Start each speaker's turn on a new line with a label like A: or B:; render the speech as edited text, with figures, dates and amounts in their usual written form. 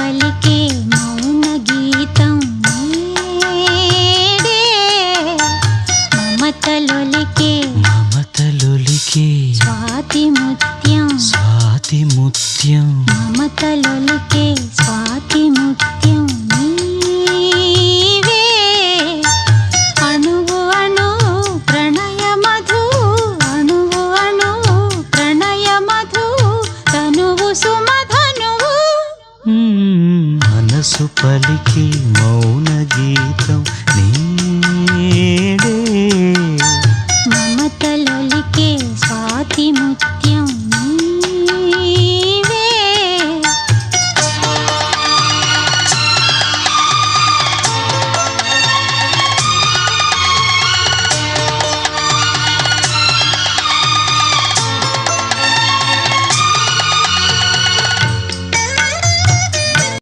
A: పలికే మౌన గీతం నీడే మమతలొలికే స్వాతి ముత్యం మమతలొలికే స్వాతి ముత్యం నీవే అణువు అణు ప్రణయ మధు అణువు అణు ప్రణయ మధు తనువు సుమధనువు
B: మనసు పలికి మౌన గీతం నీడే